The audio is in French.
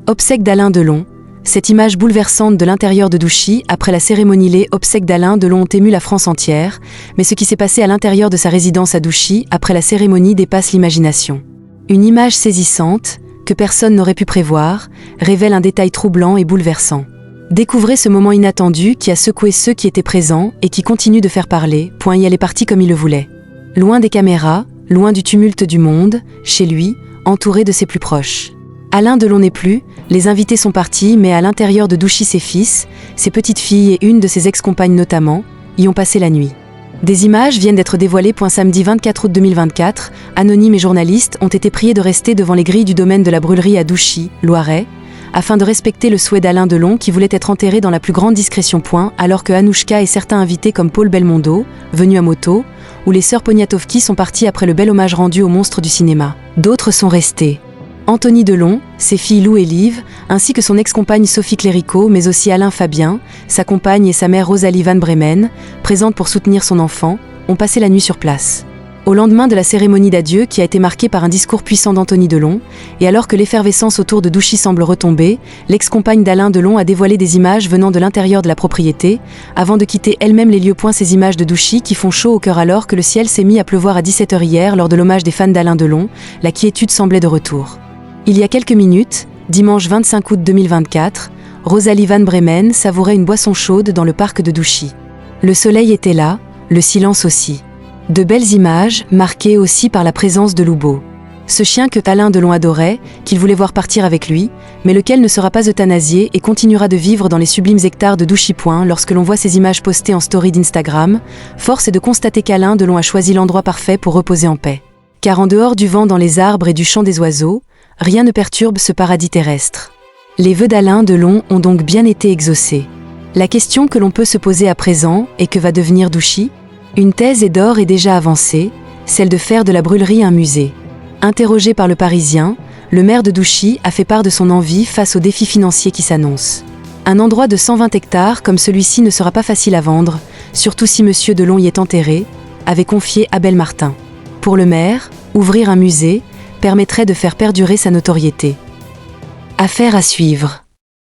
Obsèques d'Alain Delon. Cette image bouleversante de l'intérieur de Douchy, après la cérémonie Les obsèques d'Alain Delon ont ému la France entière, mais ce qui s'est passé à l'intérieur de sa résidence à Douchy, après la cérémonie, dépasse l'imagination. Une image saisissante, que personne n'aurait pu prévoir, révèle un détail troublant et bouleversant. Découvrez ce moment inattendu qui a secoué ceux qui étaient présents et qui continue de faire parler, elle est partie comme il le voulait. Loin des caméras, loin du tumulte du monde, chez lui, entouré de ses plus proches. Alain Delon n'est plus, les invités sont partis, mais à l'intérieur de Douchy, ses fils, ses petites filles et une de ses ex-compagnes notamment, y ont passé la nuit. Des images viennent d'être dévoilées. Samedi 24 août 2024, anonymes et journalistes ont été priés de rester devant les grilles du domaine de la brûlerie à Douchy, Loiret, afin de respecter le souhait d'Alain Delon qui voulait être enterré dans la plus grande discrétion. Alors que Anouchka et certains invités comme Paul Belmondo, venu à moto, ou les sœurs Poniatowski sont partis après le bel hommage rendu au monstre du cinéma. D'autres sont restés. Anthony Delon, ses filles Lou et Liv, ainsi que son ex-compagne Sophie Cléricault, mais aussi Alain Fabien, sa compagne et sa mère Rosalie Van Bremen, présentes pour soutenir son enfant, ont passé la nuit sur place. Au lendemain de la cérémonie d'adieu qui a été marquée par un discours puissant d'Anthony Delon, et alors que l'effervescence autour de Douchy semble retomber, l'ex-compagne d'Alain Delon a dévoilé des images venant de l'intérieur de la propriété, avant de quitter elle-même les lieux. Ces images de Douchy qui font chaud au cœur alors que le ciel s'est mis à pleuvoir à 17h hier lors de l'hommage des fans d'Alain Delon, la quiétude semblait de retour. Il y a quelques minutes, dimanche 25 août 2024, Rosalie Van Bremen savourait une boisson chaude dans le parc de Douchy. Le soleil était là, le silence aussi. De belles images, marquées aussi par la présence de Loubo. Ce chien que Alain Delon adorait, qu'il voulait voir partir avec lui, mais lequel ne sera pas euthanasié et continuera de vivre dans les sublimes hectares de Douchy. Lorsque l'on voit ces images postées en story d'Instagram, force est de constater qu'Alain Delon a choisi l'endroit parfait pour reposer en paix. Car en dehors du vent dans les arbres et du chant des oiseaux, rien ne perturbe ce paradis terrestre. Les vœux d'Alain Delon ont donc bien été exaucés. La question que l'on peut se poser à présent est: que va devenir Douchy ? Une thèse d'or est déjà avancée, celle de faire de la brûlerie un musée. Interrogé par Le Parisien, le maire de Douchy a fait part de son envie face aux défis financiers qui s'annoncent. Un endroit de 120 hectares comme celui-ci ne sera pas facile à vendre, surtout si Monsieur Delon y est enterré, avait confié Abel Martin. Pour le maire, ouvrir un musée permettrait de faire perdurer sa notoriété. Affaire à suivre.